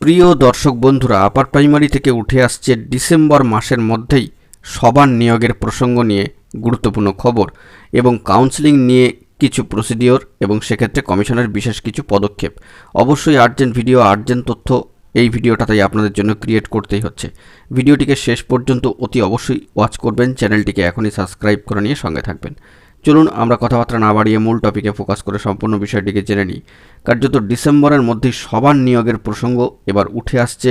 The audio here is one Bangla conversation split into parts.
প্রিয় দর্শক বন্ধুরা, আপার প্রাইমারি থেকে উঠে আসছে ডিসেম্বর মাসের মধ্যেই সবার নিয়োগের প্রসঙ্গ নিয়ে গুরুত্বপূর্ণ খবর এবং কাউন্সেলিং নিয়ে কিছু প্রসিডিওর এবং সেক্ষেত্রে কমিশনের বিশেষ কিছু পদক্ষেপ। অবশ্যই আর্জেন্ট ভিডিও, আর্জেন্ট তথ্য, এই ভিডিওটা তাই আপনাদের জন্য ক্রিয়েট করতেই হচ্ছে। ভিডিওটিকে শেষ পর্যন্ত অতি অবশ্যই ওয়াচ করবেন, চ্যানেলটিকে এখনই সাবস্ক্রাইব করে নিয়ে সঙ্গে থাকবেন। চলুন আমরা কথাবার্তা না বাড়িয়ে মূল টপিকে ফোকাস করে সম্পূর্ণ বিষয়টিকে জেনে নিই। কার্যত ডিসেম্বরের মধ্যেই সবার নিয়োগের প্রসঙ্গ এবার উঠে আসছে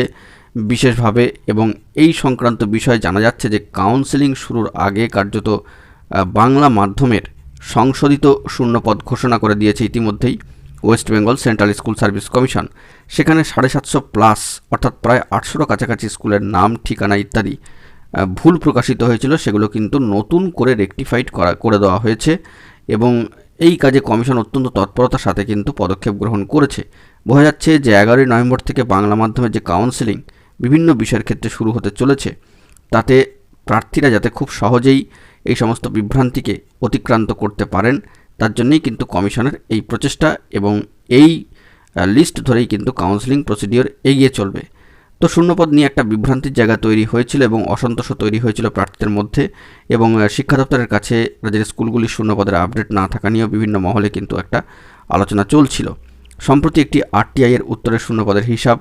বিশেষভাবে, এবং এই সংক্রান্ত বিষয়ে জানা যাচ্ছে যে কাউন্সেলিং শুরুর আগে কার্যত বাংলা মাধ্যমের সংশোধিত শূন্যপদ ঘোষণা করে দিয়েছে ইতিমধ্যেই West Bengal central school service commission. সেখানে 750+ অর্থাৎ প্রায় 800 কাছাকাছি স্কুলের নাম, ঠিকানা ইত্যাদি ভুল প্রকাশিত হয়েছিল, সেগুলো কিন্তু নতুন করে রেকটিফাইড করে দেওয়া হয়েছে এবং এই কাজে কমিশন অত্যন্ত তৎপরতার সাথে কিন্তু পদক্ষেপ গ্রহণ করেছে। বোঝা যাচ্ছে যে 11ই নভেম্বর থেকে বাংলা মাধ্যমের যে কাউন্সেলিং বিভিন্ন বিষয়ের ক্ষেত্রে শুরু হতে চলেছে, তাতে প্রার্থীরা যাতে খুব সহজেই এই সমস্ত বিভ্রান্তিকে অতিক্রান্ত করতে পারেন, তার জন্যই কিন্তু কমিশনের এই প্রচেষ্টা এবং এই লিস্ট ধরেই কিন্তু কাউন্সেলিং প্রসিডিওর এগিয়ে চলবে। তো শূন্যপদ নিয়ে একটা বিভ্রান্তির জায়গা তৈরি হয়েছিল এবং অসন্তোষও তৈরি হয়েছিল প্রার্থীদের মধ্যে, এবং শিক্ষা দপ্তরের কাছে রাজ্যের স্কুলগুলির শূন্যপদের আপডেট না থাকা নিয়েও বিভিন্ন মহলে কিন্তু একটা আলোচনা চলছিল। সম্প্রতি একটি আরটিআইয়ের উত্তরের শূন্যপদের হিসাব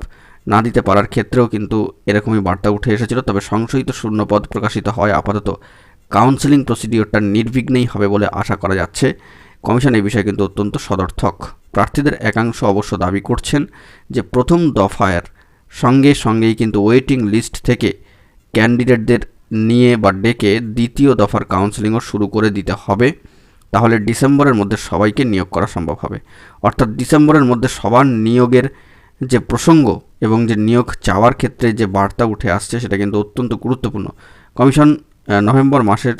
না দিতে পারার ক্ষেত্রেও কিন্তু এরকমই বার্তা উঠে এসেছিল। তবে সংশোধিত শূন্যপদ প্রকাশিত হয় আপাতত কাউন্সেলিং প্রসিডিওরটা নির্বিঘ্নেই হবে বলে আশা করা যাচ্ছে। কমিশন এই বিষয়ে কিন্তু অত্যন্ত সদর্থক। প্রার্থীদের একাংশ অবশ্য দাবি করছেন যে প্রথম দফার সঙ্গেই কিন্তু ওয়েটিং লিস্ট থেকে ক্যান্ডিডেটদের নিয়ে বা ডেকে দ্বিতীয় দফার কাউন্সেলিংও শুরু করে দিতে হবে, তাহলে ডিসেম্বরের মধ্যে সবাইকে নিয়োগ করা সম্ভব হবে। অর্থাৎ ডিসেম্বরের মধ্যে সবার নিয়োগের যে প্রসঙ্গ এবং যে নিয়োগ চাওয়ার ক্ষেত্রে যে বার্তা উঠে আসছে, সেটা কিন্তু অত্যন্ত গুরুত্বপূর্ণ। কমিশন নভেম্বর মাসের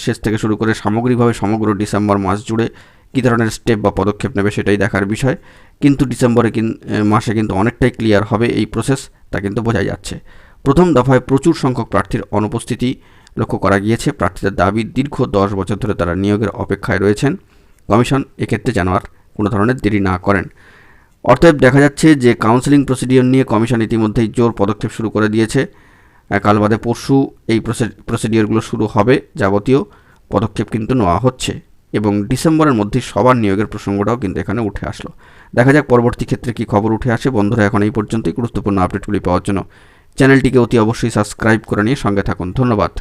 শেষ থেকে শুরু করে সামগ্রিকভাবে সমগ্র ডিসেম্বর মাস জুড়ে কী ধরনের স্টেপ বা পদক্ষেপ নেবে সেটাই দেখার বিষয়, কিন্তু ডিসেম্বরে মাসে কিন্তু অনেকটাই ক্লিয়ার হবে এই প্রসেস, তা কিন্তু বোঝাই যাচ্ছে। প্রথম দফায় প্রচুর সংখ্যক প্রার্থীর অনুপস্থিতি লক্ষ্য করা গিয়েছে। প্রার্থীদের দাবি দীর্ঘ 10 বছর ধরে তারা নিয়োগের অপেক্ষায় রয়েছেন। কমিশন এক্ষেত্রে যেন আর কোনো ধরনের দেরি না করেন। অতএব দেখা যাচ্ছে যে কাউন্সেলিং প্রসিডিওর নিয়ে কমিশন ইতিমধ্যেই জোর পদক্ষেপ শুরু করে দিয়েছে। কাল বাদে পরশু এই প্রসিডিওরগুলো শুরু হবে, যাবতীয় পদক্ষেপ কিন্তু নেওয়া হচ্ছে এবং ডিসেম্বরের মধ্যেই সবার নিয়োগের প্রসঙ্গটাও কিন্তু এখানে উঠে আসলো। দেখা যাক পরবর্তী ক্ষেত্রে কী খবর উঠে আসে। বন্ধুরা, এখন এই পর্যন্তই। গুরুত্বপূর্ণ আপডেটগুলি পাওয়ার জন্য চ্যানেলটিকে অতি অবশ্যই সাবস্ক্রাইব করে নিয়ে সঙ্গে থাকুন। ধন্যবাদ।